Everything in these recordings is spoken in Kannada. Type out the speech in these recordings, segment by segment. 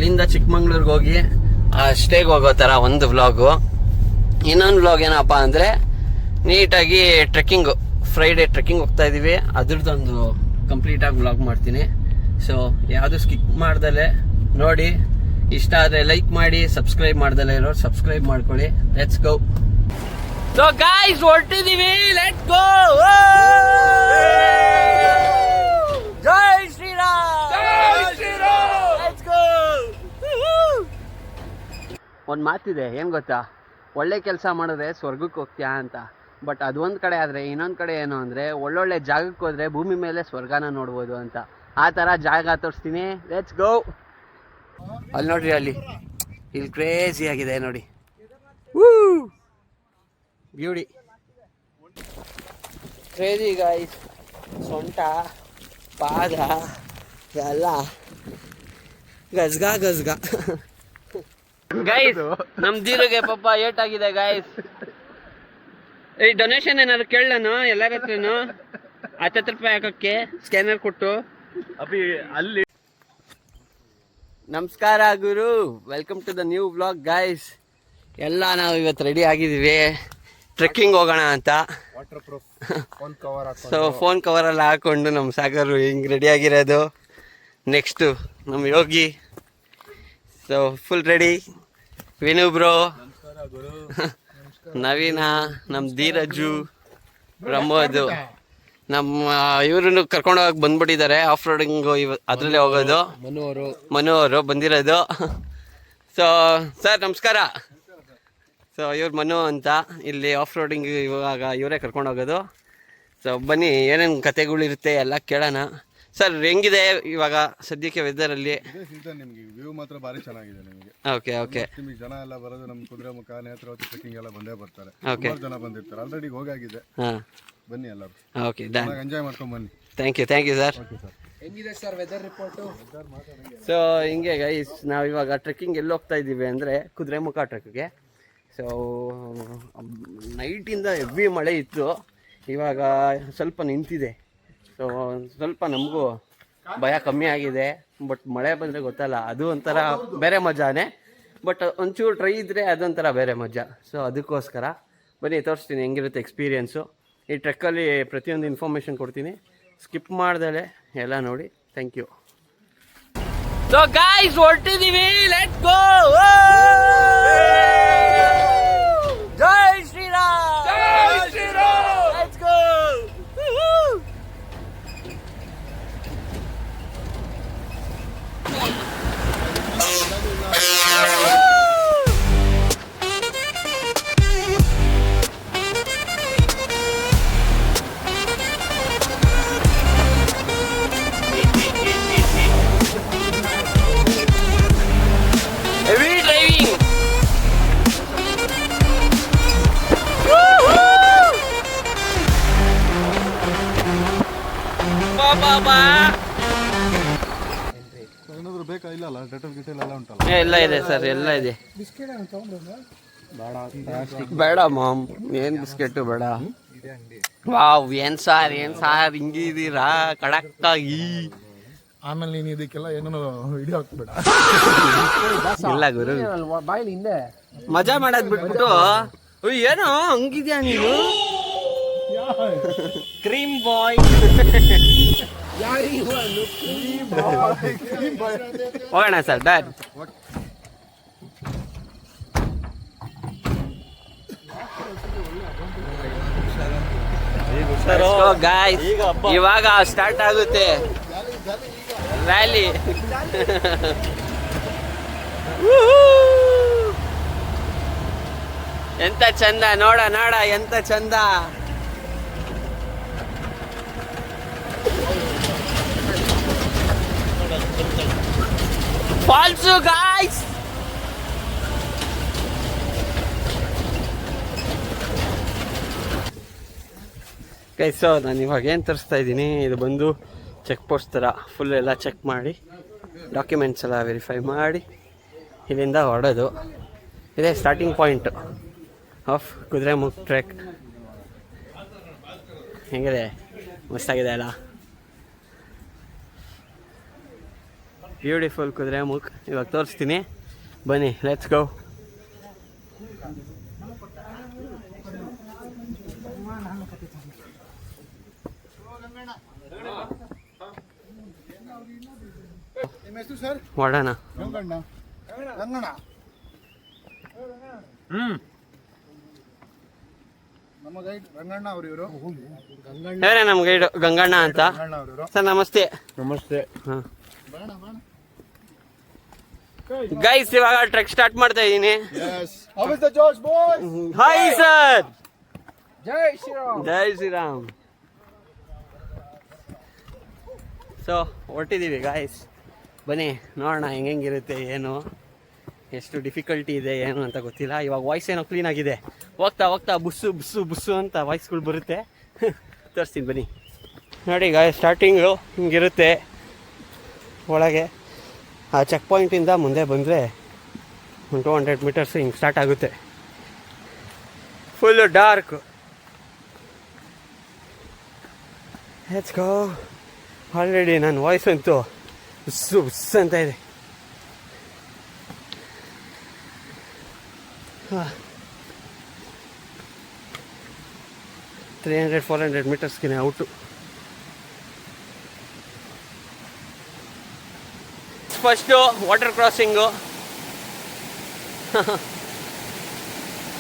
ಅಲ್ಲಿಂದ ಚಿಕ್ಕಮಂಗ್ಳೂರ್ಗೆ ಹೋಗಿ ಸ್ಟೇಗೆ ಹೋಗೋ ಥರ ಒಂದು ವ್ಲಾಗು. ಇನ್ನೊಂದು ವ್ಲಾಗ್ ಏನಪ್ಪ ಅಂದರೆ ನೀಟಾಗಿ ಟ್ರೆಕ್ಕಿಂಗು, ಫ್ರೈಡೇ ಟ್ರೆಕ್ಕಿಂಗ್ ಹೋಗ್ತಾ ಇದ್ದೀವಿ, ಅದ್ರದ್ದೊಂದು ಕಂಪ್ಲೀಟಾಗಿ ವ್ಲಾಗ್ ಮಾಡ್ತೀನಿ. ಸೊ ಯಾವುದು ಸ್ಕಿಪ್ ಮಾಡ್ದಲೆ ನೋಡಿ. ಇಷ್ಟ ಆದರೆ ಲೈಕ್ ಮಾಡಿ, ಸಬ್ಸ್ಕ್ರೈಬ್ ಮಾಡ್ದಲೆ ಇರೋರು ಸಬ್ಸ್ಕ್ರೈಬ್ ಮಾಡ್ಕೊಳ್ಳಿ. Let's go. ಸೊ ಗಾಯ್ಸ್ ಹೊರಟಿದ್ದೀವಿ, ಲೆಟ್ಸ್ ಗೋ. ಜೈ ಶ್ರೀರಾಮ್, ಜೈ ಶ್ರೀರಾಮ್, ಲೆಟ್ಸ್ ಗೋ. ಒಂದು ಮಾತಿದೆ, ಏನು ಗೊತ್ತಾ, ಒಳ್ಳೆ ಕೆಲಸ ಮಾಡಿದ್ರೆ ಸ್ವರ್ಗಕ್ಕೆ ಹೋಗ್ತೀಯಾ ಅಂತ. ಬಟ್ ಅದೊಂದು ಕಡೆ ಆದರೆ ಇನ್ನೊಂದು ಕಡೆ ಏನು ಅಂದರೆ ಒಳ್ಳೊಳ್ಳೆ ಜಾಗಕ್ಕೆ ಹೋದರೆ ಭೂಮಿ ಮೇಲೆ ಸ್ವರ್ಗನ ನೋಡ್ಬೋದು ಅಂತ. ಆ ಥರ ಜಾಗ ತೋರಿಸ್ತೀನಿ. ಲೆಟ್ಸ್ ಗೋ. ಅಲ್ಲಿ ನೋಡ್ರಿ, ಇಲ್ಲಿ ಕ್ರೇಜಿ ಆಗಿದೆ ನೋಡಿ. Beauty, crazy guys. ಸೊಂಟ ಪಾದ ಎಲ್ಲ ಗಜ್ಗ ಗೈಸ್. ನಮ್ ದೀರಿಗೆ ಪಾಪ ಏಟಾಗಿದೆ ಗೈಸ್. ಈ ಡೊನೇಷನ್ ಏನಾದ್ರು ಕೇಳನು ಎಲ್ಲರ ಹತ್ರನು 10 ರೂಪಾಯಿ ಹಾಕಕ್ಕೆ ಸ್ಕ್ಯಾನರ್ ಕೊಟ್ಟು. ಅಲ್ಲಿ ನಮಸ್ಕಾರ ಗುರು, welcome to the new vlog guys. ಎಲ್ಲ ನಾವು ಇವತ್ತು ರೆಡಿ ಆಗಿದ್ದೀವಿ, ಟ್ರೆಕ್ಕಿಂಗ್ ಹೋಗೋಣ ಅಂತ. ಸೊ ಫೋನ್ ಕವರೆಲ್ಲ ಹಾಕೊಂಡು ನಮ್ಮ ಸಾಗರು ಹಿಂಗೆ ರೆಡಿ ಆಗಿರೋದು. ನೆಕ್ಸ್ಟು ನಮ್ಮ Yogi. So full ready. Vinu bro, Naveena, ನಮ್ಮ ಧೀರಜು, ಪ್ರಮೋದ್, ನಮ್ಮ ಇವ್ರನ್ನು ಕರ್ಕೊಂಡು ಹೋಗಕ್ಕೆ ಬಂದ್ಬಿಟ್ಟಿದ್ದಾರೆ. ಆಫ್ ರೋಡಿಂಗು ಅದರಲ್ಲೇ ಹೋಗೋದು. ಮನು ಅವರು ಬಂದಿರೋದು. ಸೊ ಸರ್ ನಮಸ್ಕಾರ. ಸೊ ಇವ್ರು ಮನು ಅಂತ, ಇಲ್ಲಿ ಆಫ್ ರೋಡಿಂಗ್ ಇವಾಗ ಇವರೇ ಕರ್ಕೊಂಡು ಹೋಗೋದು. ಸೊ ಬನ್ನಿ, ಏನೇನು ಕತೆಗಳಿರುತ್ತೆ ಎಲ್ಲ ಕೇಳೋಣ. ಸರ್ ಹೆಂಗಿದೆ ಇವಾಗ ಸದ್ಯಕ್ಕೆ ವೆದರಲ್ಲಿ? ನಿಮಗೆ ವ್ಯೂ ಮಾತ್ರ ಭಾರಿ ಚೆನ್ನಾಗಿದೆ ನಿಮಗೆ. Okay okay. ನಿಮಗೆ ಜನ ಎಲ್ಲ ಬರೋದು ನಮ್ಮ ಕುದುರೆಮುಖ, ನೇತ್ರಾವತಿ ಟ್ರೆಕ್ಕಿಂಗ್ ಎಲ್ಲ ಬಂದೇ ಬರ್ತಾರೆ. ಸುಮಾರು ಜನ ಬಂದಿರ್ತಾರೆ, ಆಲ್ರೆಡಿ ಹೋಗಾಗಿದೆ. ಬನ್ನಿ ಎಲ್ಲರೂ. ಓಕೆ, ಎಂಜಾಯ್ ಮಾಡ್ಕೊಂಡು ಬನ್ನಿ. Thank you sir. ಹೆಂಗಿದೆ ಸರ್ ವೆದರ್ ರಿಪೋರ್ಟು? ಸೊ ಹಿಂಗೆ ಗೈಸ್, ನಾವು ಇವಾಗ ಟ್ರೆಕ್ಕಿಂಗ್ ಎಲ್ಲಿ ಹೋಗ್ತಾ ಇದ್ದೀವಿ ಅಂದರೆ ಕುದುರೆಮುಖ ಟ್ರೆಕ್ಗೆ. ಸೊ ನೈಟಿಂದ ಹೆವಿ ಮಳೆ ಇತ್ತು, ಇವಾಗ ಸ್ವಲ್ಪ ನಿಂತಿದೆ. ಸೊ ಸ್ವಲ್ಪ ನಮಗೂ ಭಯ ಕಮ್ಮಿ ಆಗಿದೆ. ಬಟ್ ಮಳೆ ಬಂದರೆ ಗೊತ್ತಲ್ಲ, ಅದು ಒಂಥರ ಬೇರೆ ಮಜಾನೇ. ಬಟ್ ಒಂಚೂರು ಟ್ರೈ ಇದ್ದರೆ ಅದೊಂಥರ ಬೇರೆ ಮಜಾ. ಸೊ ಅದಕ್ಕೋಸ್ಕರ ಬನ್ನಿ ತೋರಿಸ್ತೀನಿ ಹೆಂಗಿರುತ್ತೆ ಎಕ್ಸ್ಪೀರಿಯೆನ್ಸು. ಈ ಟ್ರೆಕ್ಕಲ್ಲಿ ಪ್ರತಿಯೊಂದು ಇನ್ಫಾರ್ಮೇಷನ್ ಕೊಡ್ತೀನಿ, ಸ್ಕಿಪ್ ಮಾಡ್ದಲೆ ಎಲ್ಲ ನೋಡಿ. Thank you. ಸೊ ಗಾಯ್ಸ್ ಹೊರಟಿದ್ದೀವಿ, ಲೆಟ್ಸ್ ಗೋ. ಜೈ ಶ್ರೀರಾಮ್, ಜೈ Shriram, let's go. Heavy driving. Baba. ಏನಾದರೂ ಬೇಕಾ? ಇಲ್ಲ ಡೆಟಲ್ ಗಿಟಲ್ ಎಲ್ಲ ಉಂಟಲ್ಲ? ಎಲ್ಲ ಇದೆ ಸರ್, ಎಲ್ಲ ಇದೆ. ಬೇಡ ಮಾಮ್, ಏನು ಬಿಸ್ಕೆಟು ಬೇಡ. ವಾವ್, ಏನು ಸಾರ್ ಹಿಂಗಿದ್ದೀರಾ ಕಡಕ್ಕಾಗಿ. ಆಮೇಲೆ ನೀನು ಇದಕ್ಕೆಲ್ಲ ಏನೋ ವಿಡಿಯೋ ಹಾಕ್ಬೇಡ. ಇಲ್ಲ ಗುರು, ಬಾಯಿಲಿ ಹಿಂದೆ ಮಜಾ ಮಾಡೋದ್ ಬಿಟ್ಬಿಟ್ಟು ಏನೋ ಹಂಗಿದ್ಯಾ ನೀನು. ಕ್ರೀಮ್ ಬಾಯ್. ಹೋಗೋಣ ಸರ್, ಡನ್. ಗಾಯ್ಸ್, ಇವಾಗ ಸ್ಟಾರ್ಟ್ ಆಗುತ್ತೆ ವ್ಯಾಲಿ. ಎಂತ ಚಂದ ನೋಡ ಎಂತ ಚಂದ. Falls guys. ಸೊ ನಾನು ಇವಾಗ ಏನು ತರಿಸ್ತಾ ಇದ್ದೀನಿ, ಇದು ಬಂದು ಚೆಕ್ ಪೋಸ್ಟ್ ಥರ ಫುಲ್ ಎಲ್ಲ ಚೆಕ್ ಮಾಡಿ ಡಾಕ್ಯುಮೆಂಟ್ಸ್ ಎಲ್ಲ ವೆರಿಫೈ ಮಾಡಿ ಇಲ್ಲಿಂದ ಹೊರಡೋದು. ಇದೇ starting point of Kudremukh trek. ಹೆಂಗಿದೆ, ಮಸ್ತಾಗಿದೆ ಅಲ್ಲ. ಬ್ಯೂಟಿಫುಲ್ ಕುದುರೆಮುಖ್ ಇವಾಗ ತೋರಿಸ್ತೀನಿ ಬನ್ನಿ, ಲೆಟ್ಸ್ ಗೋ. ಹೊಡೋಣ. ನಮ್ಮ ಗೈಡ್ ರಂಗಣ್ಣ ಅವರು ಇವರು. ಹೇಳ ನಮ್ಮ ಗೈಡು ಗಂಗಣ್ಣ ಅಂತ. ಸರ್ ನಮಸ್ತೆ. ನಮಸ್ತೆ. ಹಾಂ ಗೈಸ್, ಇವಾಗ ಟ್ರೆಕ್ ಸ್ಟಾರ್ಟ್ ಮಾಡ್ತಾ ಇದ್ದೀನಿ. Hi sir. ಜೈ ಶ್ರೀರಾಮ್. ಜೈ ಶ್ರೀರಾಮ್. ಸೊ ಹೊರಟಿದ್ದೀವಿ ಗಾಯ್ಸ್, ಬನ್ನಿ ನೋಡೋಣ ಹೆಂಗಿರುತ್ತೆ, ಏನು ಎಷ್ಟು ಡಿಫಿಕಲ್ಟಿ ಇದೆ ಏನು ಅಂತ ಗೊತ್ತಿಲ್ಲ. ಇವಾಗ ವಾಯ್ಸ್ ಏನೋ ಕ್ಲೀನ್ ಆಗಿದೆ, ಹೋಗ್ತಾ ಹೋಗ್ತಾ ಬುಸ್ಸು ಬುಸ್ಸು ಬುಸ್ಸು ಅಂತ ವಾಯ್ಸ್ಗಳು ಬರುತ್ತೆ. ತೋರಿಸ್ತೀನಿ ಬನ್ನಿ. ನೋಡಿ ಗಾಯ್ಸ್, ಸ್ಟಾರ್ಟಿಂಗು ಹಿಂಗಿರುತ್ತೆ ಒಳಗೆ. ಆ ಚೆಕ್ ಪಾಯಿಂಟಿಂದ ಮುಂದೆ ಬಂದರೆ 200 ಮೀಟರ್ಸ್ ಹಿಂಗೆ ಸ್ಟಾರ್ಟ್ ಆಗುತ್ತೆ. Full dark. Let's go. Already ನನ್ನ ವಾಯ್ಸ್ ಅಂತೂ ಬುಸ್ಸು ಬುಸ್ಸು ಅಂತ ಇದೆ. 300-400 ಮೀಟರ್ಸ್ಗೆ ಔಟು. First water crossing.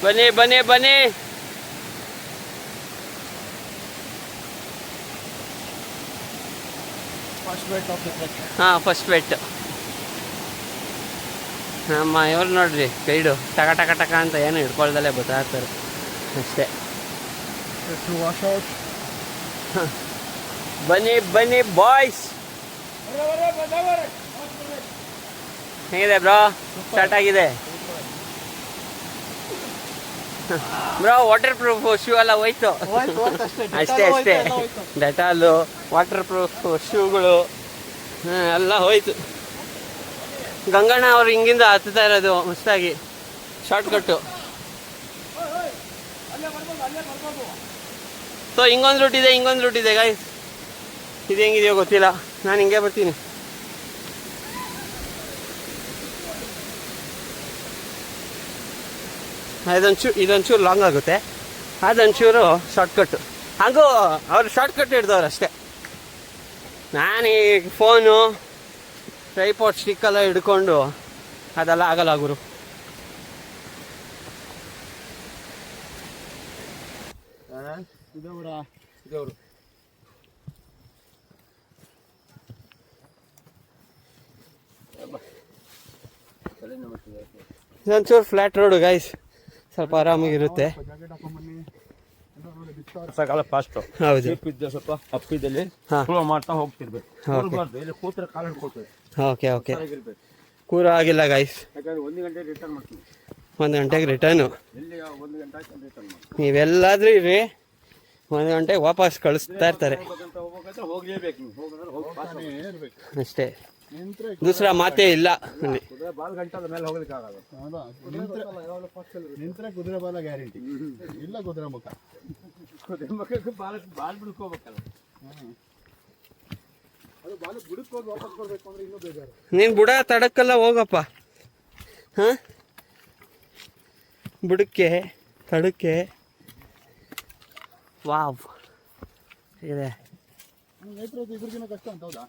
ಬನ್ನಿ ಬನ್ನಿ ಬನ್ನಿ. ಹಾಂ, ಫಸ್ಟ್ ವೆಟ್. ನಮ್ಮ ಇವ್ರು ನೋಡ್ರಿ ಗೈಡು ಟಕ ಟಕ ಟಕ ಅಂತ ಏನು ಹಿಡ್ಕೊಳ್ದಲ್ಲೇ ಬರ್ತಾ ಇರ್ತಾರೆ ಅಷ್ಟೇ. ಬನ್ನಿ ಬನ್ನಿ ಬಾಯ್ಸ್. ಹೇಗಿದೆ ಬ್ರೋ? ಸ್ಟಾರ್ಟ್ ಆಗಿದೆ ಬ್ರೋ. ವಾಟರ್ ಪ್ರೂಫ್ ಶೂ ಎಲ್ಲ ಹೋಯ್ತು ಅಷ್ಟೇ ಅಷ್ಟೇ. ಡೆಟಾಲು, ವಾಟರ್ ಪ್ರೂಫ್ ಶೂಗಳು ಎಲ್ಲ ಹೋಯ್ತು. ಗಂಗಣ್ಣ ಅವ್ರು ಹಿಂಗಿಂದ ಹತ್ತುತ್ತಾ ಇರೋದು ಮಸ್ತಾಗಿ ಶಾರ್ಟ್ಕಟ್ಟು. ಸೊ ಹಿಂಗೊಂದು ರೂಟ್ ಇದೆ ಗಾಯ್ಸ್. ಇದು ಹೆಂಗಿದೆಯೋ ಗೊತ್ತಿಲ್ಲ, ನಾನು ಹಿಂಗೆ ಬರ್ತೀನಿ. ಇದೊಂಚೂರು ಲಾಂಗ್ ಆಗುತ್ತೆ, ಅದೊಂಚೂರು ಶಾರ್ಟ್ಕಟ್ಟು. ಹಾಗೂ ಅವ್ರು ಶಾರ್ಟ್ಕಟ್ ಹಿಡ್ದವ್ರು ಅಷ್ಟೇ. ನಾನು ಈ ಫೋನು ಟ್ರೈಪಾಡ್ ಸ್ಟಿಕ್ಕೆಲ್ಲ ಹಿಡ್ಕೊಂಡು ಅದೆಲ್ಲ ಆಗಲ್ಲ ಗುರು. ಇದೊಂಚೂರು ಫ್ಲ್ಯಾಟ್ ರೋಡು ಗಾಯ್ಸ್, ಸ್ವಲ್ಪ ಆರಾಮಾಗಿರುತ್ತೆ. ಸಕಾಲ ಫಾಸ್ಟ್. ಹೌದು, ಸ್ವಲ್ಪ ಅಪ್ಪಿದಲ್ಲಿ ಫ್ಲೋ ಮಾಡ್ತಾ ಹೋಗ್ತಿರ್ಬೇಕು. ಇಲ್ಲಿ ಕೂತ್ರೆ ಕಾಲ ಹಿಡ್ಕೊಳ್ತೇವೆ. Okay okay. ಕೂರ ಆಗಿಲ್ಲ ಗಾಯ್ಸ್, ಯಾಕಂದ್ರೆ 1 ಗಂಟೆ ರಿಟರ್ನ್ ಮಾಡ್ತೀವಿ. 1 ಗಂಟೆಗೆ ರಿಟರ್ನು. ಇಲ್ಲಿ 1 ಗಂಟೆ ಆಯ್ತು ರಿಟರ್ನ್ ಮಾಡ್ತೀವಿ. ನೀವೆಲ್ಲಾದ್ರೂ ಇರ್ರಿ, 1 ಗಂಟೆಗೆ ವಾಪಸ್ ಕಳಿಸ್ತಾ ಇರ್ತಾರೆ ಹೋಗ್ಬೇಕಂತ ಹೋಗ್ಲೇಬೇಕು. ನೀವು ಹೋಗಿದ್ರೆ ಅಷ್ಟೇ, ದೂಸರ ಮಾತೇ ಇಲ್ಲ. ಕುದುರೆ ಬಾಲ್ ಗಂಟದ ಮೇಲೆ ಹೋಗ್ಲಿಕ್ಕೆ ಆಗಲ್ಲ. ನಿಂತ್ರೆ ಕುದುರೆ ಬಾಲ ಗ್ಯಾರಂಟಿ ಇಲ್ಲ. ಕುದುರೆ ಮುಖ ಬಾಲ್ ಬಿಡ್ಕೋಬೇಕಲ್ಲ. ಅದು ಬಾಲ ಬುಡಕ್ಕೋಗಿ ವಾಪಸ್ ಕೊಡ್ಬೇಕು ಅಂದ್ರೆ ಇನ್ನೂ ಬೇಜಾರು. ನೀನು ಬುಡ ತಡಕ್ಕಲ್ಲ ಹೋಗಪ್ಪ. ಹಾಂ, ಬುಡಕ್ಕೆ ತಡಕ್ಕೆ. ವಾವ್ ಇದೆ. ಇದ್ರಿಗಿನ ಕಷ್ಟ ಅಂತ ಹೌದಾ?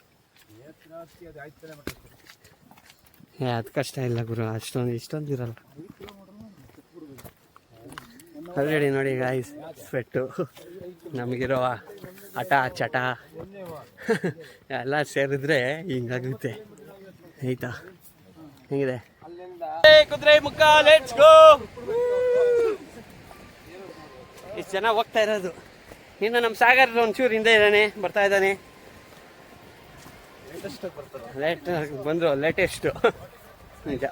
ಅದು ಕಷ್ಟ ಇಲ್ಲ ಗುರು, ಇಷ್ಟೊಂದು ಇರಲ್ಲ. ಆಲ್ರೆಡಿ ನೋಡಿ ಗಾಯ್ಸ್, ಸ್ವೆಟ್ಟು ನಮಗಿರೋ ಹಠ ಚಟ ಎಲ್ಲ ಸೇರಿದ್ರೆ ಹಿಂಗಾಗುತ್ತೆ. ಆಯ್ತಾ, ಹೆಂಗಿದೆ ಕುದುರೆ ಮುಖ? Let's go. ಇಷ್ಟು ಜನ ಹೋಗ್ತಾ ಇರೋದು. ಇನ್ನು ನಮ್ಮ ಸಾಗರ್ ಒಂಚೂರು ಹಿಂದೆ ಇದ್ದಾನೆ, ಬರ್ತಾ ಇದ್ದಾನೆ. ಬಂದರು ಲೇಟೆಸ್ಟು ನಿಜ.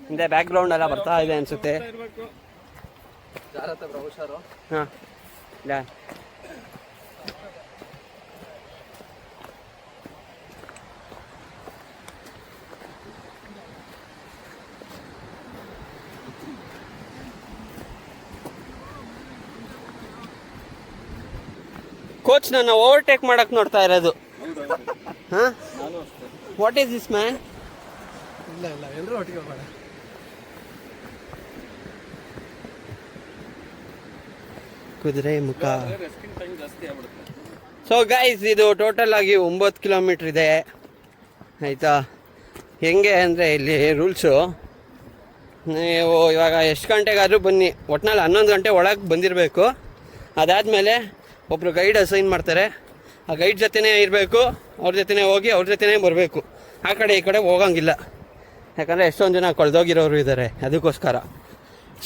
ಹಿಂದೆ ಬ್ಯಾಕ್ ಗ್ರೌಂಡ್ ಎಲ್ಲ ಬರ್ತಾ ಇದೆ ಅನ್ಸುತ್ತೆ. ಹಾಂ, ಕೋಚ್ ನನ್ನ ಓವರ್ಟೇಕ್ ಮಾಡಕ್ ನೋಡ್ತಾ ಇರೋದು. ಹಾ, ವಾಟ್ ಈಸ್ ದಿಸ್ ಮ್ಯಾನ್? ಇಲ್ಲ ಎಲ್ಲರೂ ಒಟ್ಟಿಗೆ ಹೋಗೋಣ. ಕುದುರೆ ಮುಖ. ಸೊ ಗೈಸ್, ಇದು ಟೋಟಲ್ ಆಗಿ 9 ಕಿಲೋಮೀಟ್ರ್ ಇದೆ ಆಯಿತಾ. ಹೆಂಗೆ ಅಂದರೆ ಇಲ್ಲಿ ರೂಲ್ಸು, ನೀವು ಇವಾಗ ಎಷ್ಟು ಗಂಟೆಗಾದರೂ ಬನ್ನಿ, ಒಟ್ಟಿನಲ್ಲಿ 11 ಗಂಟೆ ಒಳಗೆ ಬಂದಿರಬೇಕು. ಅದಾದಮೇಲೆ ಒಬ್ಬರು ಗೈಡ್ ಅಸೈನ್ ಮಾಡ್ತಾರೆ. ಆ ಗೈಡ್ ಜೊತೆನೇ ಇರಬೇಕು, ಅವ್ರ ಜೊತೆನೇ ಹೋಗಿ ಅವ್ರ ಜೊತೆನೇ ಬರಬೇಕು. ಆ ಕಡೆ ಈ ಕಡೆ ಹೋಗಂಗಿಲ್ಲ, ಯಾಕಂದರೆ ಎಷ್ಟೊಂದು ಜನ ಕಳೆದೋಗಿರೋರು ಇದ್ದಾರೆ ಅದಕ್ಕೋಸ್ಕರ.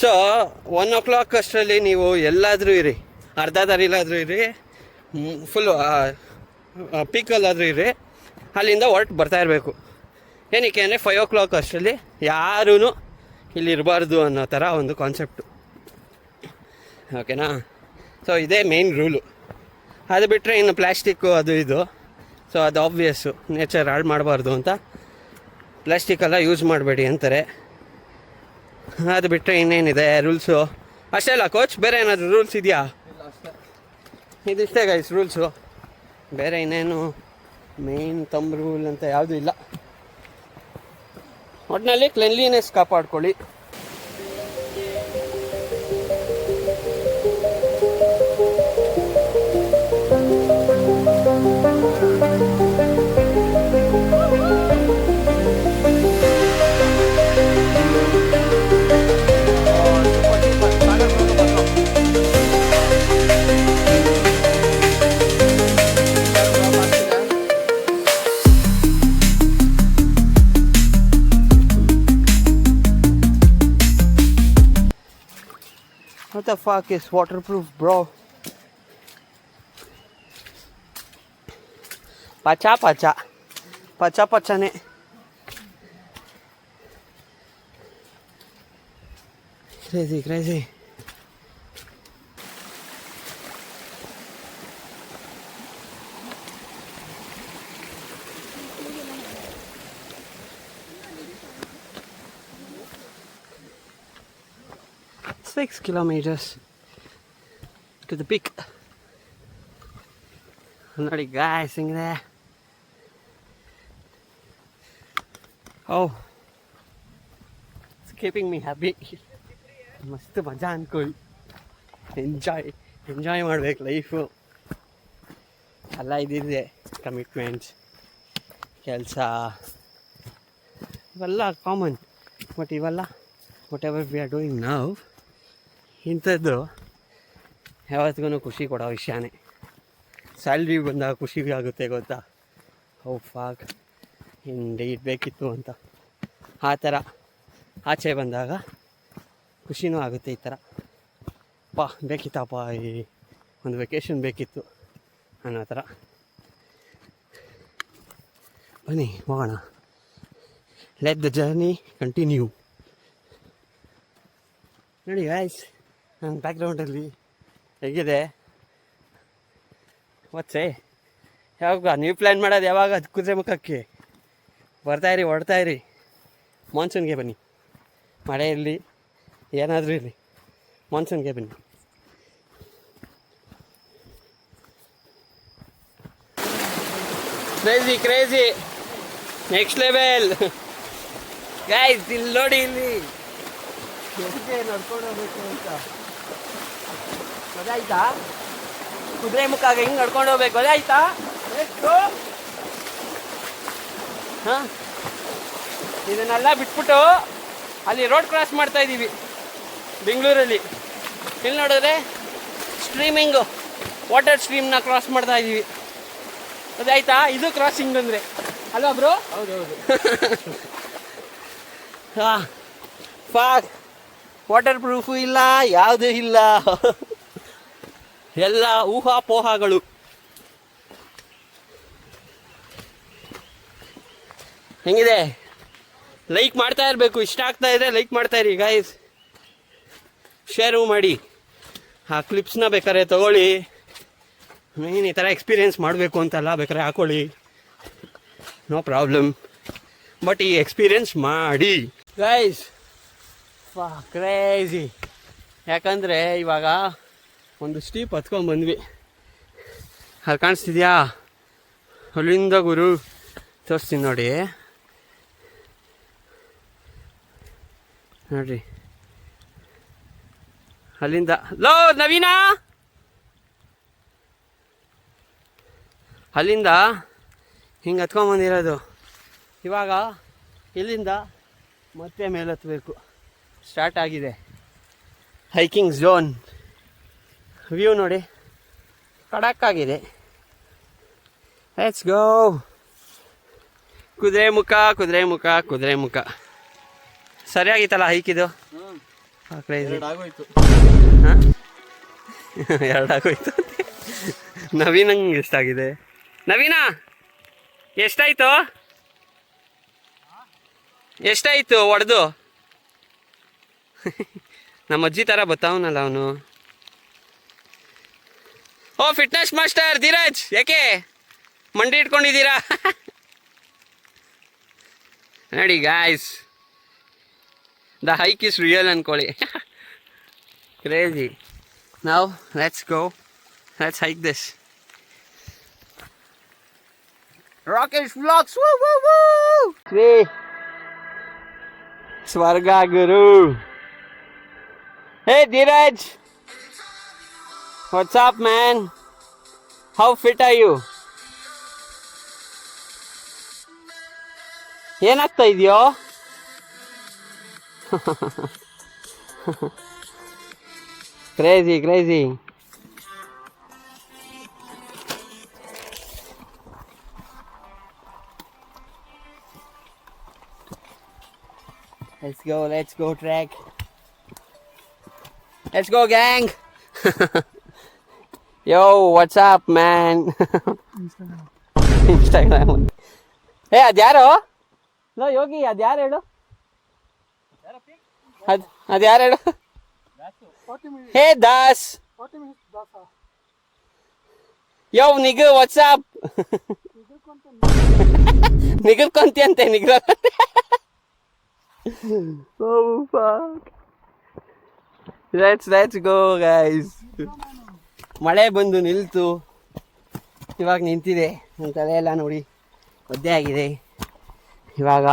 ಸೊ 1 o'clock ಅಷ್ಟರಲ್ಲಿ ನೀವು ಎಲ್ಲಾದರೂ ಇರಿ, ಅರ್ಧ ದಾರಿಲಾದರೂ ಇರಿ, ಫುಲ್ಲು ಪೀಕಲ್ಲಾದರೂ ಇರಿ, ಅಲ್ಲಿಂದ ಹೊರಟು ಬರ್ತಾ ಇರಬೇಕು. ಏನಕ್ಕೆ ಅಂದರೆ 5 o'clock ಅಷ್ಟರಲ್ಲಿ ಯಾರೂ ಇಲ್ಲಿ ಇರಬಾರ್ದು ಅನ್ನೋ ಥರ ಒಂದು ಕಾನ್ಸೆಪ್ಟು. ಓಕೆನಾ? ಸೊ ಇದೇ ಮೇನ್ ರೂಲು. ಅದು ಬಿಟ್ಟರೆ ಇನ್ನು ಪ್ಲ್ಯಾಸ್ಟಿಕ್ಕು ಅದು ಇದು, ಸೊ ಅದು ಆಬ್ವಿಯಸ್ಸು, ನೇಚರ್ ಹಾಳು ಮಾಡಬಾರ್ದು ಅಂತ ಪ್ಲ್ಯಾಸ್ಟಿಕ್ಕೆಲ್ಲ ಯೂಸ್ ಮಾಡಬೇಡಿ ಅಂತಾರೆ. ಅದು ಬಿಟ್ಟರೆ ಇನ್ನೇನಿದೆ ರೂಲ್ಸು? ಅಷ್ಟೇ ಅಲ್ಲ ಕೋಚ್, ಬೇರೆ ಏನಾದರೂ ರೂಲ್ಸ್ ಇದೆಯಾ? ಇದಿಷ್ಟೇ ಗೈಸ್ ರೂಲ್ಸು, ಬೇರೆ ಇನ್ನೇನು ಮೇನ್ ತಮ್ ರೂಲ್ ಅಂತ ಯಾವುದೂ ಇಲ್ಲ. ಒಟ್ಟಿನಲ್ಲಿ ಕ್ಲೆನ್ಲಿನೆಸ್ ಕಾಪಾಡ್ಕೊಳ್ಳಿ. What the fuck is waterproof, bro? ಪಚಾನೆ. Crazy. Six kilometers to the peak. ನೋಡಿ ಗಾಯ್ಸ್ ಹೆಂಗಿದೆ. It's keeping me happy. ಮಸ್ತ್ ಮಜಾ ಅನ್ಕೊಳ್ಳಿ. ಎಂಜಾಯ್ ಮಾಡ್ಬೇಕು ಲೈಫು. ಎಲ್ಲ ಇದಿದೆ, ಕಮಿಟ್ಮೆಂಟ್ಸ್, ಕೆಲಸ ಇವೆಲ್ಲ ಕಾಮನ್. ಬಟ್ ಇವೆಲ್ಲ what ever we are doing now, ಇಂಥದ್ದು ಯಾವತ್ತಿಗೂ ಖುಷಿ ಕೊಡೋ ವಿಷಯನೇ. ಸ್ಯಾಲ್ರಿ ಬಂದಾಗ ಖುಷಿ ಆಗುತ್ತೆ ಗೊತ್ತಾ, ಫಾಕ್ ಇಂಡೀಡ್ ಬೇಕಿತ್ತು ಅಂತ. ಆ ಥರ ಆಚೆ ಬಂದಾಗ ಖುಷಿನೂ ಆಗುತ್ತೆ. ಈ ಥರ ಬೇಕಿತ್ತಪ್ಪ, ಈ ಒಂದು ವೆಕೇಷನ್ ಬೇಕಿತ್ತು ಅನ್ನೋ ಥರ. ಬನ್ನಿ ಹೋಗೋಣ, ಲೆಟ್ ದ ಜರ್ನಿ ಕಂಟಿನ್ಯೂ. ನೋಡಿ ಗೈಸ್, ನನ್ನ ಬ್ಯಾಕ್ಗ್ರೌಂಡಲ್ಲಿ ಹೇಗಿದೆ ಒಚ್ಚೆ. ಯಾವಾಗ ನೀವು ಪ್ಲ್ಯಾನ್ ಮಾಡೋದು ಯಾವಾಗ? ಅದು ಕುದುರೆ ಮುಖಕ್ಕೆ ಬರ್ತಾಯಿರಿ, ಹೊಡ್ತಾಯಿರಿ. ಮಾನ್ಸೂನ್ಗೆ ಬನ್ನಿ, ಮಳೆ ಇರಲಿ ಏನಾದರೂ ಇರಲಿ, ಮಾನ್ಸೂನ್ಗೆ ಬನ್ನಿ. Crazy next level guys. ಇಲ್ಲಿ ನೋಡಿ, ಇಲ್ಲಿ ಹೇಗೆ ನಡ್ಕೊಂಡು ಹೋಗ್ಬೇಕು ಅಂತ ಗೊತ್ತಾಯ್ತಾ? ಕುದುರೆ ಮುಖಾಗ ಹಿಂಗೆ ನಡ್ಕೊಂಡು ಹೋಗ್ಬೇಕು, ಗೊತ್ತಾಯ್ತಾ? ಹಾಂ, ಇದನ್ನೆಲ್ಲ ಬಿಟ್ಬಿಟ್ಟು ಅಲ್ಲಿ ರೋಡ್ ಕ್ರಾಸ್ ಮಾಡ್ತಾ ಇದ್ದೀವಿ ಬೆಂಗಳೂರಲ್ಲಿ. ಇಲ್ಲಿ ನೋಡಿದ್ರೆ ಸ್ಟ್ರೀಮಿಂಗು, ವಾಟರ್ ಸ್ಟ್ರೀಮ್ನ ಕ್ರಾಸ್ ಮಾಡ್ತಾ ಇದ್ದೀವಿ, ಗೊತ್ತಾಯ್ತಾ? ಇದು ಕ್ರಾಸಿಂಗ್ ಅಂದರೆ ಅಲ್ವಾ ಬ್ರೋ? ಹೌದೌದು. ಹಾಂ, ಫಾಕ್ ವಾಟರ್ ಪ್ರೂಫು ಇಲ್ಲ, ಯಾವುದೂ ಇಲ್ಲ, ಎಲ್ಲ ಊಹಾಪೋಹಗಳು. ಹೆಂಗಿದೆ? ಲೈಕ್ ಮಾಡ್ತಾ ಇರಬೇಕು. ಇಷ್ಟ ಆಗ್ತಾ ಇದ್ರೆ ಲೈಕ್ ಮಾಡ್ತಾ ಇರಿ ಗೈಸ್. ಶೇರು ಮಾಡಿ. ಆ ಕ್ಲಿಪ್ಸ್ನ ಬೇಕಾದ್ರೆ ತೊಗೊಳ್ಳಿ. ಮೇನ್ ಈ ಥರ ಎಕ್ಸ್ಪೀರಿಯೆನ್ಸ್ ಮಾಡಬೇಕು ಅಂತಲ್ಲ, ಬೇಕಾದ್ರೆ ಹಾಕೊಳ್ಳಿ, ನೋ ಪ್ರಾಬ್ಲಮ್. ಬಟ್ ಈ ಎಕ್ಸ್ಪೀರಿಯೆನ್ಸ್ ಮಾಡಿ ಗೈಸ್. ಕ್ರೇಜಿ. ಯಾಕಂದರೆ ಇವಾಗ ಒಂದು ಸ್ಟೀಪ್ ಹತ್ಕೊಂಡ್ಬಂದ್ವಿ. ಅಲ್ಲಿ ಕಾಣಿಸ್ತಿದ್ಯಾ ಅಲ್ಲಿಂದ ಗುರು ತೋರಿಸ್ತೀನಿ ನೋಡ್ರಿ ಅಲ್ಲಿಂದ ಲೋ ನವೀನ ಅಲ್ಲಿಂದ ಹಿಂಗೆ ಹತ್ಕೊಂಬಂದಿರೋದು. ಇವಾಗ ಇಲ್ಲಿಂದ ಮತ್ತೆ ಮೇಲೆ ಹತ್ತಬೇಕು. ಸ್ಟಾರ್ಟ್ ಆಗಿದೆ ಹೈಕಿಂಗ್ ಝೋನ್. ವ್ಯೂ ನೋಡಿ ಕಡಕ್ಕಾಗಿದೆ. Let's go. ಕುದುರೆ ಮುಖ ಸರಿಯಾಗಿತ್ತಲ್ಲ ಹೈಕಿದು. ಹಾಂ ಎರಡಾಗೋಯ್ತು. ನವೀನಂಗೆ ಎಷ್ಟಾಗಿದೆ? ನವೀನ ಎಷ್ಟಾಯಿತು ಹೊಡೆದು? ನಮ್ಮ ಅಜ್ಜಿ ಥರ ಬತ್ತಾವನಲ್ಲ ಅವನು. ಓ ಫಿಟ್ನೆಸ್ ಮಾಸ್ಟರ್ ಧೀರಜ್, ಯಾಕೆ ಮಂಡಿ ಇಟ್ಕೊಂಡಿದ್ದೀರಾ? ನೋಡಿ guys, the hike is real ಅನ್ಕೊಳ್ಳಿ. Crazy. Now let's go, let's hike this. Rakesh vlogs. ಶ್ರೀ ಸ್ವರ್ಗ ಗುರು. Hey Dheeraj, what's up man? How fit are you? ಏನಾಗ್ತಾ ಇದೆಯೋ? Crazy. Let's go track. Let's go gang. Yo, what's up man? Instagram. Hey, ಅದ್ಯಾರೋ? ನೋ ಯೋಗಿ, ಅದ್ಯಾರು ಹೇಳು? ಅದ್ಯಾರು ಹೇಳು? ಹೇ ದಾಸ್. ಯೋ ನಿಗು, ವಾಟ್ಸ್ ಅಪ್? ನಿಗರ್ಕೊಂತಿಯಂತೆ ನಿಗ್ರ. Oh fuck. Let's go guys. ಮಳೆ ಬಂದು ನಿಲ್ತು, ಇವಾಗ ನಿಂತಿದೆ. ನನ್ನ ತಲೆ ಎಲ್ಲ ನೋಡಿ ಒದ್ದೆ ಆಗಿದೆ. ಇವಾಗ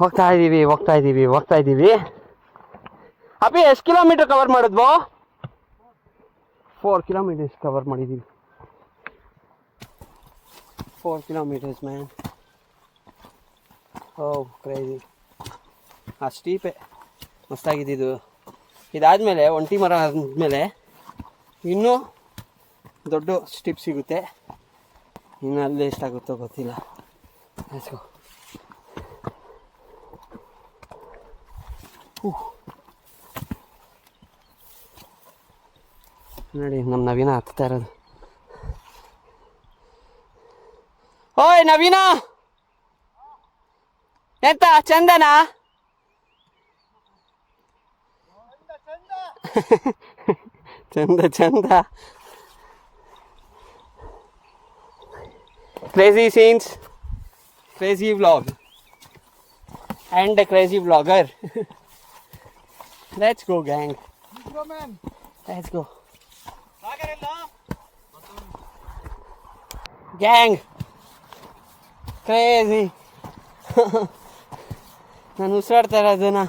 ಹೋಗ್ತಾ ಇದ್ದೀವಿ. ಅಪ್ಪಿ ಎಷ್ಟು ಕಿಲೋಮೀಟರ್ ಕವರ್ ಮಾಡಿದ್ವೋ? 4 kilometers ಕವರ್ ಮಾಡಿದ್ದೀವಿ. 4 kilometers ಮ್ಯಾನ್. ಓ ಕ್ರೇಜಿ. ಆ ಸ್ಟೀಪೇ ಮಸ್ತಾಗಿದ್ದು. ಇದಾದಮೇಲೆ ಒಂಟಿ ಮರ ಆದಮೇಲೆ ಇನ್ನೂ ದೊಡ್ಡ ಸ್ಟಿಪ್ ಸಿಗುತ್ತೆ. ಇನ್ನು ಅಲ್ಲಿ ಎಷ್ಟಾಗುತ್ತೋ ಗೊತ್ತಿಲ್ಲ. Let's go. ನೋಡಿ ನಮ್ಮ ನವೀನ ಹತ್ತಾ ಇರೋದು. ಓಯ್ ನವೀನ, ಎಂತ ಚಂದನಾ? ಚಂದ. Crazy scenes, crazy vlog and a crazy vlogger. Let's go gang. Let's go gang. Crazy. ನಾನು ಉಸಿರಾಡ್ತಾ ಇರೋದನ್ನ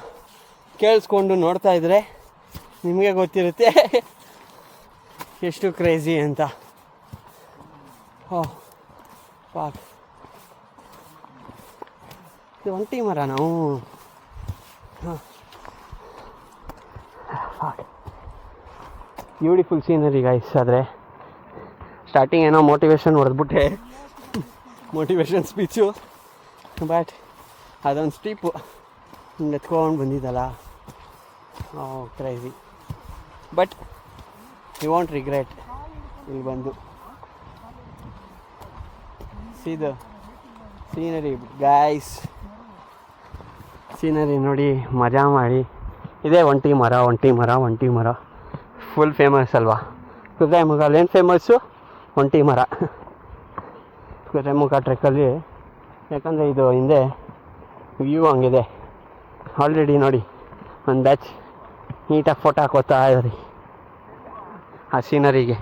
ಕೇಳಿಸ್ಕೊಂಡು ನೋಡ್ತಾ ಇದ್ರೆ ನಿಮಗೆ ಗೊತ್ತಿರುತ್ತೆ ಎಷ್ಟು ಕ್ರೇಜಿ ಅಂತ. ಓಹ್ ಪಾಕ್, ಇದು ಒಂಟಿ ಮರ ನಾವು. Beautiful scenery guys. ಆದರೆ ಸ್ಟಾರ್ಟಿಂಗ್ ಏನೋ ಮೋಟಿವೇಶನ್ ಹೊಡೆದ್ಬಿಟ್ಟೆ, ಮೋಟಿವೇಶನ್ ಸ್ಪೀಚು. ಬಟ್ ಅದೊಂದು ಸ್ಟೀಪು ಹಿಂಗೆ ಎತ್ಕೊಂಡು ಬಂದಿದ್ದಲ್ಲ. Crazy. But you want regret ಇಲ್ಲಿ ಬಂದು. ಸೀದ ಸೀನರಿ ಗೈಸ್, ಸೀನರಿ ನೋಡಿ, ಮಜಾ ಮಾಡಿ. ಇದೇ ಒಂಟಿ ಮರ ಫುಲ್ ಫೇಮಸ್ ಅಲ್ವಾ? ಕುದುರೆಮುಖ ಅಲ್ಲೇನು ಫೇಮಸ್ಸು? ಒಂಟಿ ಮರ. ಕುದುರೆಮುಖ ಟ್ರೆಕ್ಕಲ್ಲಿ, ಯಾಕಂದರೆ ಇದು ಹಿಂದೆ ವ್ಯೂ ಹಂಗಿದೆ. ಆಲ್ರೆಡಿ ನೋಡಿ ಒಂದು ಬ್ಯಾಚ್ ನೀಟಾಗಿ ಫೋಟೋ ಹಾಕೋತಾ ಇದ್ರಿ ಆ ಸೀನರಿಗೆ.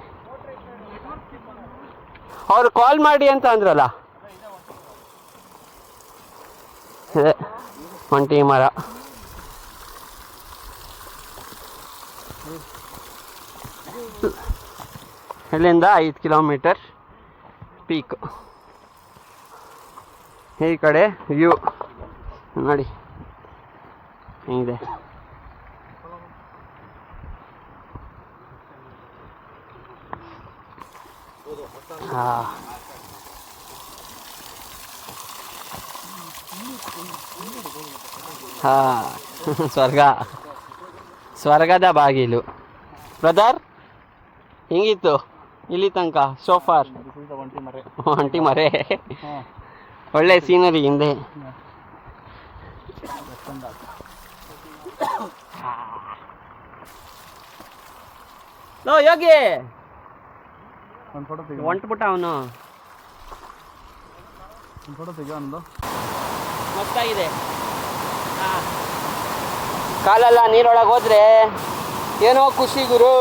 ಅವ್ರು ಕಾಲ್ ಮಾಡಿ ಅಂತ ಅಂದ್ರಲ್ಲ. ಅದೇ ಒಂಟಿ ಮರ. ಇಲ್ಲಿಂದ 5 ಕಿಲೋಮೀಟರ್ ಪೀಕ್. ಈ ಕಡೆ ವ್ಯೂ ನೋಡಿ ಹೆಂಗಿದೆ. ಸ್ವರ್ಗದ ಬಾಗಿಲು. ಬ್ರದರ್ ಹೆಂಗಿತ್ತು ಇಲ್ಲಿ ತನಕ ಸೋಫಾರ್? ಒಂಟಿ ಮರೆ, ಒಳ್ಳೆ ಸೀನರಿ ಹಿಂದೆ. ಯೋಗಿ ಹೊಂಟ್ಬಿಟ್ಟ ಅವನು. ಮಸ್ತಾಗಿದೆ. ಕಾಲೆಲ್ಲ ನೀರೊಳಗೆ ಹೋದ್ರೆ ಏನೋ ಖುಷಿ ಗುರು.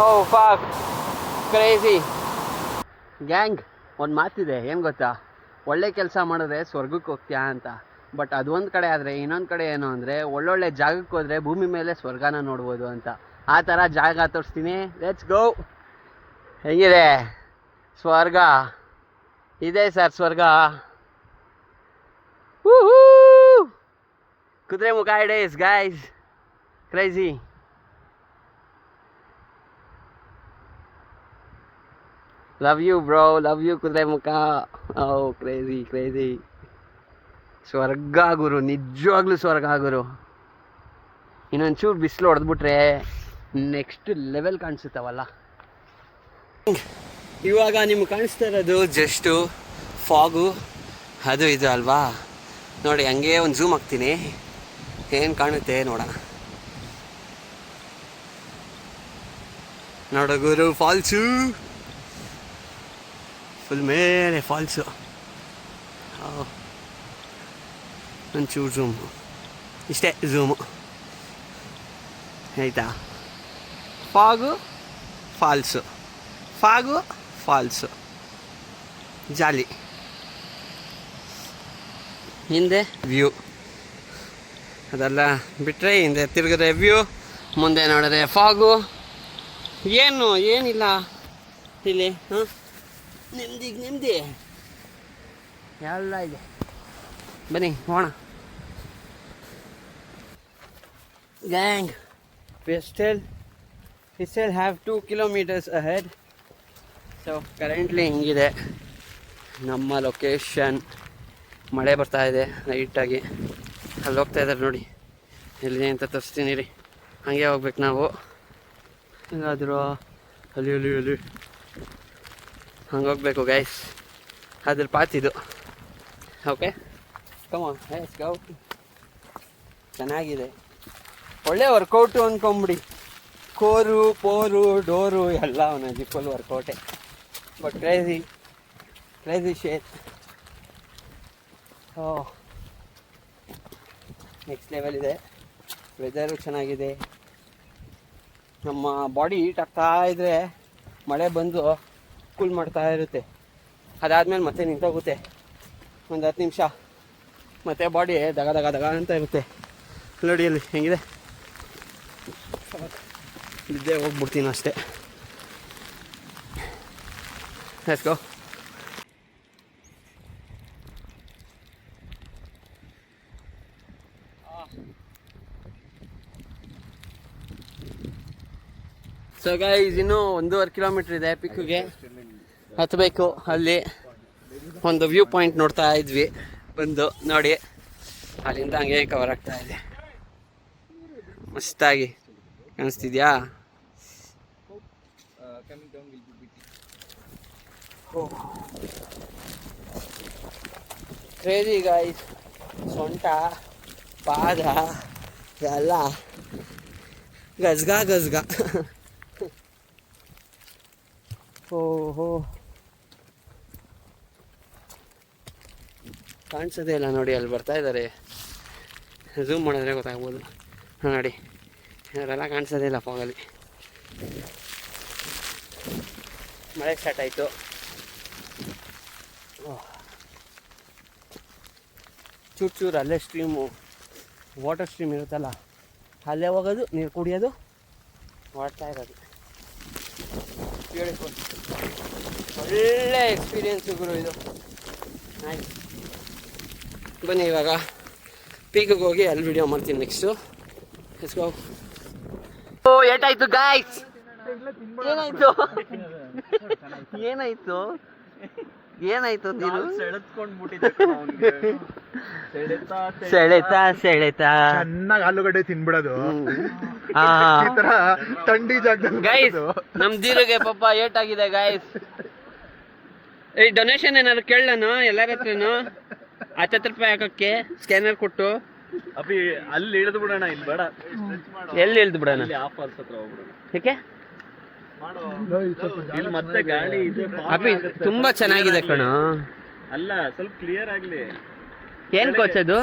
ಓ ಫಾಕ್ ಕ್ರೇಜಿ. ಗ್ಯಾಂಗ್, ಒಂದು ಮಾತಿದೆ ಏನು ಗೊತ್ತಾ, ಒಳ್ಳೆ ಕೆಲಸ ಮಾಡಿದ್ರೆ ಸ್ವರ್ಗಕ್ಕೆ ಹೋಗ್ತೀಯಾ ಅಂತ. ಬಟ್ ಅದೊಂದು ಕಡೆ ಆದರೆ ಇನ್ನೊಂದು ಕಡೆ ಏನು ಅಂದರೆ, ಒಳ್ಳೊಳ್ಳೆ ಜಾಗಕ್ಕೆ ಹೋದರೆ ಭೂಮಿ ಮೇಲೆ ಸ್ವರ್ಗನ ನೋಡ್ಬೋದು ಅಂತ. ಆ ಥರ ಜಾಗ ತೋರಿಸ್ತೀನಿ. Let's go. ಹೆಂಗಿದೆ ಸ್ವರ್ಗ? ಇದೆ ಸರ್ ಸ್ವರ್ಗ. Kudremukh days guys, crazy. Love you bro, love you Kudremukh. Oh crazy crazy. ಸ್ವರ್ಗ ಗುರು, ನಿಜವಾಗ್ಲೂ ಸ್ವರ್ಗ ಗುರು. ಇನ್ನೊಂಚೂರು ಬಿಸಿಲು ಹೊಡೆದ್ಬಿಟ್ರೆ ನೆಕ್ಸ್ಟ್ ಲೆವೆಲ್ ಕಾಣಿಸುತ್ತವಲ್ಲ. ಇವಾಗ ನಿಮ್ಗೆ ಕಾಣಿಸ್ತಾ ಇರೋದು ಜಸ್ಟು ಫಾಗು, ಅದು ಇದು ಅಲ್ವಾ. ನೋಡಿ ಹಂಗೆ ಒಂದು ಝೂಮ್ ಹಾಕ್ತೀನಿ, ಏನು ಕಾಣುತ್ತೆ ನೋಡೋಣ. ನೋಡ ಗುರು ಫಾಲ್ಸು, ಫುಲ್ ಮೇಲೆ ಫಾಲ್ಸು. ಒಂಚೂರು ಝೂಮು, ಇಷ್ಟೇ ಝೂಮು ಆಯಿತಾ. ಫಾಗು ಫಾಲ್ಸು, ಫಾಗು ಫಾಲ್ಸು, ಜಾಲಿ. ಹಿಂದೆ ವ್ಯೂ, ಅದೆಲ್ಲ ಬಿಟ್ಟರೆ ಹಿಂದೆ ತಿರುಗಿದ್ರೆ ವ್ಯೂ, ಮುಂದೆ ನೋಡಿದ್ರೆ ಫಾಗು. ಏನಿಲ್ಲ ಇಲ್ಲಿ. ನೆಮ್ಮದಿ ಎಲ್ಲ ಇದೆ. ಬನ್ನಿ ಹೋಣ gang. we still have 2 kilometers ahead. So currently ಹಿಂಗಿದೆ ನಮ್ಮ ಲೊಕೇಶನ್. ಮಳೆ ಬರ್ತಾ ಇದೆ ಲೈಟಾಗಿ. ಅಲ್ಲಿ ಹೋಗ್ತಾ ಇದ್ದಾರೆ ನೋಡಿ, ಎಲ್ಲಿದೆ ಅಂತ ತೋರಿಸ್ತೀನಿ ರೀ. ಹಾಗೆ ಹೋಗ್ಬೇಕು ನಾವು. ಎಲ್ಲಾದರೂ ಅಲ್ಲಿ ಹಂಗೆ ಹೋಗ್ಬೇಕು ಗೈಸ್. ಅದ್ರ ಪಾತಿದು. Okay come on let's go. ಚೆನ್ನಾಗಿದೆ, ಒಳ್ಳೆ ವರ್ಕೌಟು ಅಂದ್ಕೊಂಬಿಡಿ. ಕೋರು ಪೋರು ಡೋರು ಎಲ್ಲ ಅವನ ಫುಲ್ ವರ್ಕೌಟೇ. ಬಟ್ ಕ್ರೇಜಿ ಶೇಟ್. ನೆಕ್ಸ್ಟ್ ಲೆವೆಲ್ ಇದೆ. ವೆದರು ಚೆನ್ನಾಗಿದೆ. ನಮ್ಮ ಬಾಡಿ ಹೀಟ್ ಆಗ್ತಾ ಇದ್ರೆ ಮಳೆ ಬಂದು ಕೂಲ್ ಮಾಡ್ತಾ ಇರುತ್ತೆ. ಅದಾದಮೇಲೆ ಮತ್ತೆ ನಿಂತೋಗುತ್ತೆ ಒಂದು 10 ನಿಮಿಷ, ಮತ್ತೆ ಬಾಡಿ ದಗ ಅಂತ ಇರುತ್ತೆ. ನೋಡಿ ಅಲ್ಲಿ ಹೆಂಗಿದೆ. ಇದ್ದೇ ಹೋಗ್ಬಿಡ್ತೀನಿ ಅಷ್ಟೇ. Let's go. ಸೊ ಗೈಸ್, ಇನ್ನೂ 1.5 ಕಿಲೋಮೀಟ್ರ್ ಇದೆ ಪಿಕ್ಕಿಗೆ ಹತ್ತಬೇಕು. ಅಲ್ಲಿ ಒಂದು ವ್ಯೂ ಪಾಯಿಂಟ್ ನೋಡ್ತಾ ಇದ್ವಿ ಬಂದು. ನೋಡಿ ಅಲ್ಲಿಂದ ಹಂಗೆ ಕವರ್ ಆಗ್ತಾ ಇದೆ. ಮಸ್ತಾಗಿ ಕಾಣಿಸ್ತಿದ್ಯಾ? Crazy guys. ಸೊಂಟ ಪಾದ ಎಲ್ಲ ಗಜ್ಗ. ಓಹೋ, ಕಾಣಿಸೋದೇ ಇಲ್ಲ ನೋಡಿ, ಅಲ್ಲಿ ಬರ್ತಾ ಇದ್ದಾರೆ. ಝೂಮ್ ಮಾಡಿದ್ರೆ ಗೊತ್ತಾಗ್ಬೋದು ನೋಡಿ. ಅವರೆಲ್ಲ ಕಾಣಿಸೋದೇ ಇಲ್ಲ ಫಾಗಲ್ಲಿ. ಮಳೆ ಸ್ಟಾರ್ಟ್ ಆಯಿತು. ಚೂರು ಚೂರು ಅಲ್ಲೇ ಸ್ಟ್ರೀಮು, ವಾಟರ್ ಸ್ಟ್ರೀಮ್ ಇರುತ್ತಲ್ಲ, ಅಲ್ಲೇ ಹೋಗೋದು, ನೀರು ಕುಡಿಯೋದು, ಮಾಡ್ತಾ ಇರೋದು. ಬ್ಯೂಟಿಫುಲ್, ಒಳ್ಳೆ ಎಕ್ಸ್ಪೀರಿಯೆನ್ಸು ಗುರು ಇದು. ಆಯ್ತು, ಬನ್ನಿ ಇವಾಗ ಪೀಕಿಗೆ ಹೋಗಿ ಅಲ್ಲಿ ವಿಡಿಯೋ ಮಾಡ್ತೀನಿ ನೆಕ್ಸ್ಟು. Let's go. ಓ ಏಟಾಯ್ತು ಗಾಯ್ಸ್, ಏನಾಯ್ತು ಏನಾಯ್ತು ಏನಾಯ್ತು ನೀನು? ಸೆಳೆತಾ ಚೆನ್ನಾಗಿ ಆಲೂಗಡ್ಡೆ ತಿನ್ಬಿಡೋದು ಈ ತರ ಥಂಡಿ ಜಾಗದಲ್ಲಿ. ಗೈಸ್ ನಮ್ ದೀರಿಗೆ ಪಾಪ ಏಟಾಗಿದೆ ಗೈಸ್. ಈ ಡೊನೇಷನ್ ಏನಾದ್ರು ಕೇಳನು ಎಲ್ಲರ ಹತ್ರನು 10 ರೂಪಾಯಿ ಹಾಕಕ್ಕೆ ಸ್ಕ್ಯಾನರ್ ಕೊಟ್ಟು. ಅಭಿ ಅಲ್ಲಿ ಇಳಿದು ಬಿಡೋಣ, ಇಲ್ಲಿ ಬೇಡ. ಎಲ್ಲಿ ಇಳಿದು ಬಿಡೋಣ? ಆಫರ್ಸ್ ಹತ್ರ ಹೋಗ್ಬಿಡೋಣ. ಯಾಕೆ? ಇಲ್ಲಿ ಮತ್ತೆ ಗಾಳಿ ಇದೆ. ಅಭಿ ತುಂಬಾ ಚೆನ್ನಾಗಿದೆ ಕಣೋ. ಅಲ್ಲ, ಸ್ವಲ್ಪ ಕ್ಲಿಯರ್ ಆಗ್ಲಿ. ಏನ್ ಕೋಚ್ ಅದು?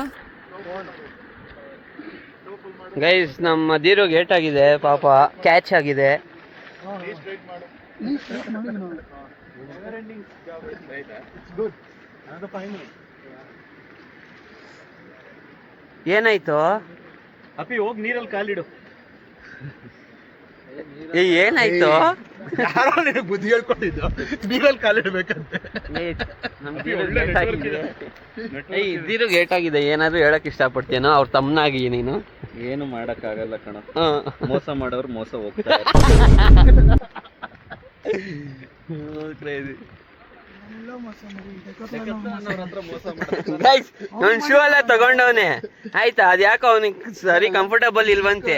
ಗೈಸ್ ನಮ್ಮ ದೀರೋಗ್ ಏಟಾಗಿದೆ ಪಾಪ, ಕ್ಯಾಚ್ ಆಗಿದೆ. ಏನಾಯ್ತು? ಅಪ್ಪಿ ಹೋಗಿ ನೀರಲ್ಲಿ ಕಾಲಿಡು. ಏನಾಯ್ತು? ಯಾರೋ ನಿನಗೆ ಬುದ್ಧಿ ಹೇಳ್ಕೊಟ್ಟಿದ್ದು ನೀರಲ್ಲಿ ಕಾಲಿಡ್ಬೇಕಂತೆ. ದೀರೋಗ್ ಏಟಾಗಿದೆ, ಏನಾದ್ರು ಹೇಳಕ್ ಇಷ್ಟಪಡ್ತೀನೋ? ಅವ್ರ ತಮ್ಮನಾಗಿ ನೀನು ಏನು ಮಾಡಕ್ ಆಗಲ್ಲ ಕಣ, ಮೋಸ ಮಾಡೋರು ಮೋಸ ಹೋಗ್ತಾರೆ. ನನ್ ಶೂ ಎಲ್ಲ ತಗೊಂಡವನೆ ಆಯ್ತಾ, ಅದ್ ಯಾಕೋ ಅವನಿಗೆ ಸರಿ ಕಂಫರ್ಟಬಲ್ ಇಲ್ವಂತೆ.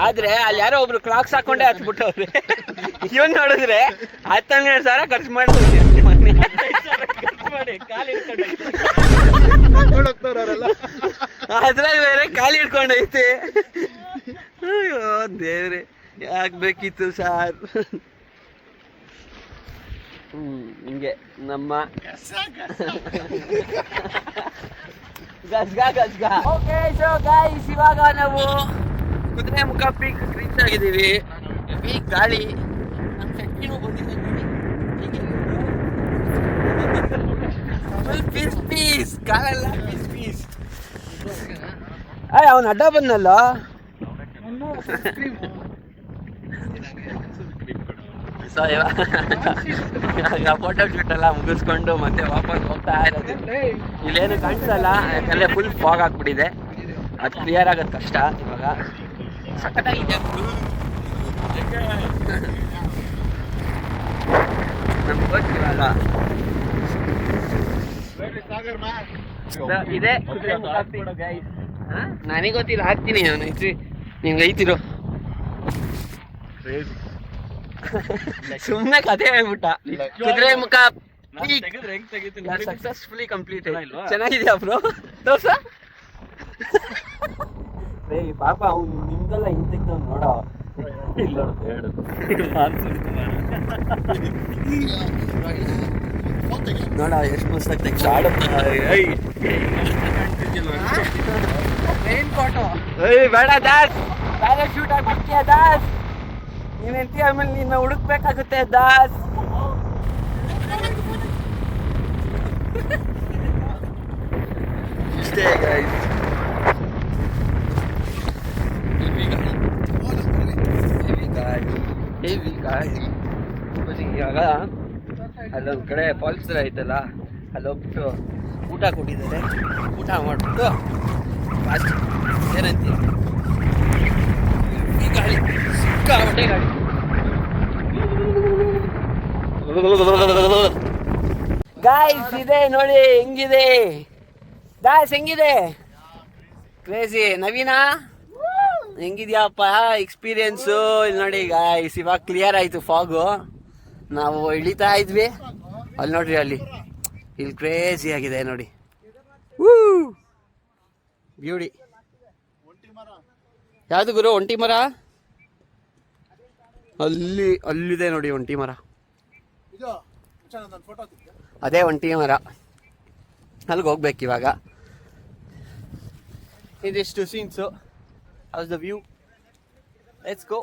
ಆದ್ರೆ ಅಲ್ಲಿ ಯಾರೋ ಒಬ್ರು ಕ್ಲಾಕ್ಸ್ ಹಾಕೊಂಡೆ ಹತ್ಬಿಟ್ಟವ್ರೆ. ಇವನ್ ನೋಡಿದ್ರೆ 10-12 ಸಾವಿರ ಖರ್ಚು ಮಾಡ್ತಾರೆ. ಅದ್ರಲ್ಲಿ ಬೇರೆ ಕಾಲಿ ಹಿಡ್ಕೊಂಡೈತೆ. ಅಯ್ಯೋ ದೇವ್ರೆ, ಯಾಕೆ ಬೇಕಿತ್ತು ಸಾರ್? ಹಿಂಗೆ ನಮ್ಮ ಗಜ್ಗಾ. ಓಕೆ ಸೊ ಗೈಸ್, ಇವಾಗ ನಾವು ಕುದುರೆಮುಖ ಪೀಕ್ ರೀಚ್ ಆಗಿದ್ದೀವಿ. ಪೀಕ್ ಗಾಳಿ ನಮ್ಮ ಶಕ್ತಿನೂ ಬಂದಿದೆ. ಫುಲ್ ಪೀಸ್ ಕಾಲೆಲ್ಲ ಪೀಸ್. ಅವನು ಅಡ್ಡ ಬಂದಲ್ಲ. ಸೊ ಇವಾಗ ಫೋಟೋ ಶೂಟ್ ಎಲ್ಲ ಮುಗಿಸ್ಕೊಂಡು ಮತ್ತೆ ವಾಪಸ್ ಹೋಗ್ತಾ ಇರೋದು. ಇಲ್ಲೇನು ಕಾಣಿಸಲ್ಲ, ಯಾಕಂದ್ರೆ ಫುಲ್ ಫಾಗ್ ಆಗ್ಬಿಟ್ಟಿದೆ. ಅದು ಕ್ಲಿಯರ್ ಆಗೋದು ಕಷ್ಟ. ಇವಾಗ ಸಖತ್ತಾಗಿದೆ. ನಮ್ಗೆ ಗೊತ್ತಿರಲ್ಲ ಇದೆ. ನನಗೆ ಗೊತ್ತಿಲ್ಲ, ಹಾಕ್ತೀನಿ ಅವನು ನಿಮ್ಗೆ ಐತಿರೋ. ಸುಮ್ಮನೆ ಕಥೆ ಹೇಳ್ಬಿಟ್ಟ. Kudremukh successfully complete. ಚೆನ್ನಾಗಿದ್ಯಾ ಬ್ರೋ? ತೋರ್ಸ. ಪಾಪ ಅವ್ನು ನಿಮ್ದೆಲ್ಲ ಹಿಂಗ್ ತೆಗ್ದವ್ ನೋಡೋ. ನೋಡ ಎಷ್ಟು ಮಸ್ತಾಗಿ ತೆಗ್ದ. ಬೇಡ ದಾಸ್, ಬೇರೆ ಶೂಟ್ ಆಗ್ಬಿಡ್ತೀಯ ದಾಸ್. ನೀನ್ ಹೆಂಡತಿ ಆಮೇಲೆ ನಿನ್ನ ಹುಡುಕ್ಬೇಕಾಗುತ್ತೆ ದಾಸ್. ಇಷ್ಟೇ ಗೈಸ್. ಹೆವಿ ಗಾಳಿ. ಇವಾಗ ಅಲ್ಲೊಂದು ಕಡೆ ಫಾಲ್ಸ್ ಥರ ಐತಲ್ಲ, ಅಲ್ಲೋಗ್ಬಿಟ್ಟು ಊಟ ಕೊಟ್ಟಿದ್ದಾರೆ. ಊಟ ಮಾಡಿಬಿಟ್ಟು ಫಾಸ್ಟ್ ಏನಂತೀವಿ ಈ ಗಾಳಿ, ಸಿಕ್ಕಾಪಟ್ಟೆ ಗಾಳಿ. ಗಾಯ್ಸ್ ಇದೆ ನೋಡಿ ಹೆಂಗಿದೆ. ದಾಸ್ ಹೆಂಗಿದೆ? ಕ್ರೇಜಿ. ನವೀನ ಹೆಂಗಿದ್ಯಪ್ಪ ಎಕ್ಸ್ಪೀರಿಯನ್ಸು? ಇಲ್ಲಿ ನೋಡಿ ಗಾಯ್ಸ್, ಇವಾಗ ಕ್ಲಿಯರ್ ಆಯಿತು ಫಾಗು. ನಾವು ಇಳಿತಾ ಇದ್ವಿ, ಅಲ್ಲಿ ನೋಡ್ರಿ, ಅಲ್ಲಿ ಇಲ್ಲಿ ಕ್ರೇಜಿ ಆಗಿದೆ ನೋಡಿ. ಬ್ಯೂಟಿ. ಯಾವುದು ಗುರು? ಒಂಟಿ ಮರ ಅಲ್ಲಿದೆ ನೋಡಿ, ಒಂಟಿ ಮರ. ಅದೇ ಒಂಟಿ ಮರ, ಅಲ್ಲಿಗೆ ಹೋಗ್ಬೇಕು ಇವಾಗ. ಇದಿಷ್ಟು scenes. House the view? Let's go.